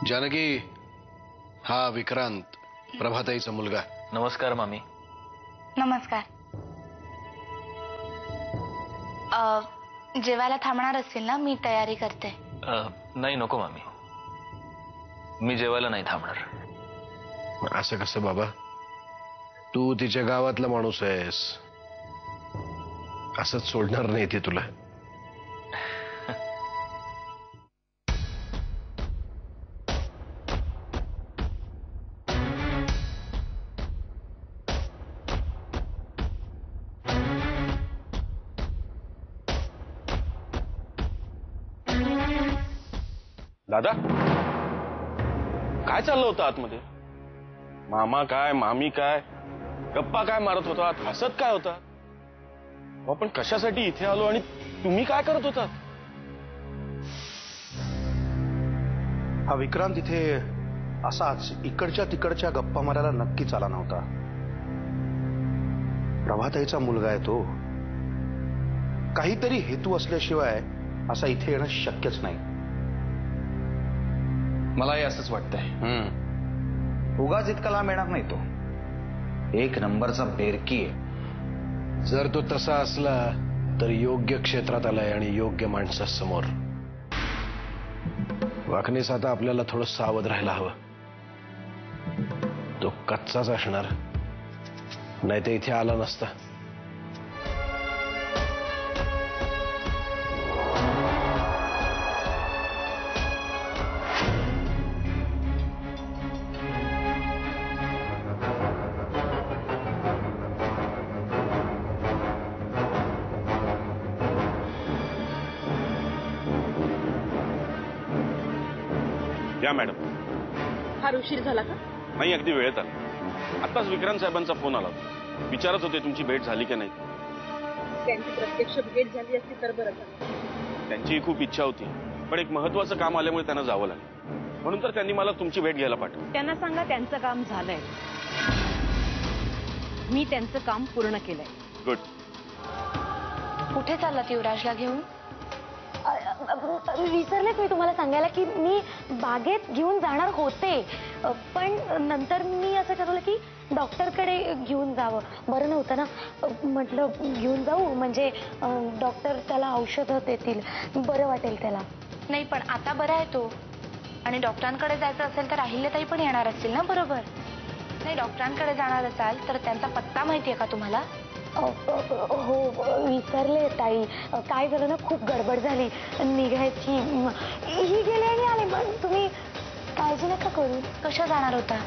जानकी, हा विक्रांत, प्रभाताईचा मुलगा. नमस्कार मामी. नमस्कार. जेवायला थांबणार असतील ना? मी तयारी करते. नाही नको मामी, मी जेवायला नाही थांबणार. असं कसं बाबा? तू तिच्या गावातला माणूस आहेस, असंच सोडणार नाही ती तुला. दादा, काय चाललं होतं आतमध्ये? मामा काय, मामी काय, गप्पा काय मारत होतात, हसत काय होता? आपण कशासाठी इथे आलो आणि तुम्ही काय करत होतात? हा विक्रांत इथे असाच इकडच्या तिकडच्या गप्पा मारायला नक्कीच आला नव्हता. प्रभाताईचा मुलगा आहे तो. काहीतरी हेतू असल्याशिवाय असा इथे येणं शक्यच नाही. मलाही असंच वाटतंय. उगाच इतका लांब येणार नाही तो. एक नंबरचा बेरकी आहे. जर तो तसा असला तर योग्य क्षेत्रात आलाय आणि योग्य माणसासमोर. वाकणीस आता आपल्याला थोडं सावध राहायला हवं. तो कच्चाच असणार, नाही तर इथे आला नसता. या मॅडम. फार उशीर झाला का? नाही, अगदी वेळेत आला. आताच विक्रांत साहेबांचा फोन आला होता. विचारत होते तुमची भेट झाली की नाही. त्यांची प्रत्यक्ष भेट झाली असती तर बरं झालं. त्यांची खूप इच्छा होती, पण एक महत्वाचं काम आल्यामुळे त्यांना जावं लागलं. म्हणून तर त्यांनी मला तुमची भेट घ्यायला पाठवलं. त्यांना सांगा त्यांचं काम झालंय. मी त्यांचं काम पूर्ण केलंय. गुड. कुठे चाललात युवराजला घेऊन? विसरलेच मी तुम्हाला सांगायला की मी बागेत घेऊन जाणार होते, पण नंतर मी असं ठरवलं की डॉक्टरकडे घेऊन जावं. बरं नव्हतं ना, म्हटलं घेऊन जाऊ म्हणजे डॉक्टर त्याला औषधं देतील, बरं वाटेल त्याला. नाही, पण आता बरा आहे तो. आणि डॉक्टरांकडे जायचं असेल तर अहिल्याताई पण येणार असतील ना बरोबर? नाही, डॉक्टरांकडे जाणार असाल तर त्यांचा पत्ता माहितीये का तुम्हाला? हो, विसरले ताई. काय झालं ना, खूप गडबड झाली निघायची. ही गेले आणि आले. पण तुम्ही काळजी नका करू. कशा जाणार होता?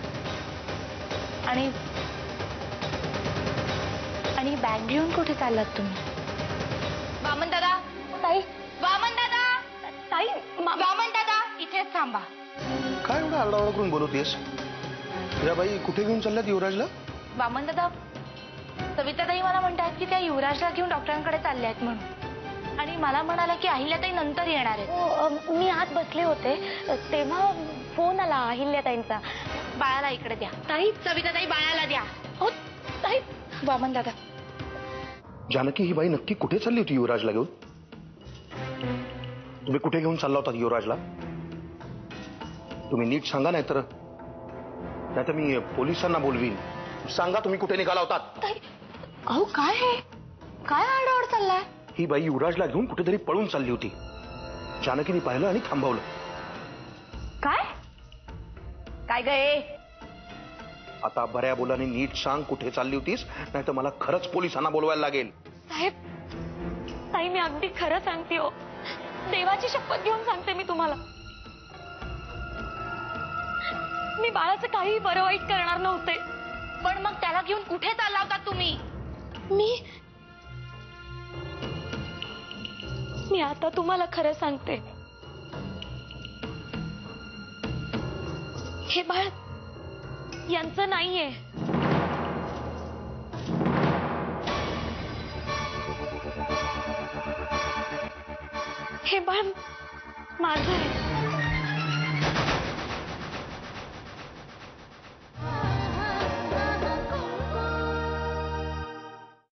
आणि बॅग घेऊन कुठे चाललात तुम्ही? वामन दादा. ताई. वामन दादा. ताई. वामन दादा, इथेच थांबा. काय एवढं आरडाओरडा करून बोलवतेस? या बाई कुठे घेऊन चालल्यात युवराजला? वामन दादा, सविताताई मला म्हणतात की त्या युवराजला घेऊन डॉक्टरांकडे चालल्या आहेत म्हणून. आणि मला म्हणाला की अहिल्याताई नंतर येणार आहेत. मी आत बसले होते तेव्हा फोन आला अहिल्याताईंचा. बाळाला इकडे द्या. ताई. सविताताई, बाळाला द्या. हो ताई. वामन दादा. जानकी, ही बाई नक्की कुठे चालली होती युवराजला घेऊन? तुम्ही कुठे घेऊन चालला होता युवराजला? तुम्ही नीट सांगा, नाहीतर मी पोलिसांना बोलवीन. सांगा तुम्ही कुठे निघाला होतात? अहो, काय आहे? काय आरडाओरड चाललाय? ही बाई युवराजला घेऊन कुठेतरी पळून चालली होती. जानकीने पाहिलं आणि थांबवलं. काय काय गे? आता बऱ्या बोलाने नीट सांग कुठे चालली होतीस, नाहीतर मला खरंच पोलिसांना बोलवायला लागेल. साहेब, ताई मी अगदी खरं सांगते हो. देवाची शपथ घेऊन सांगते मी तुम्हाला. मी बाळाचं काही बरं वाईट करणार नव्हते. पण मग त्याला घेऊन कुठे चालला होता तुम्ही? मी आता तुम्हाला खरं सांगते. हे बाळ यांचं नाहीये. हे बाळ माझं आहे.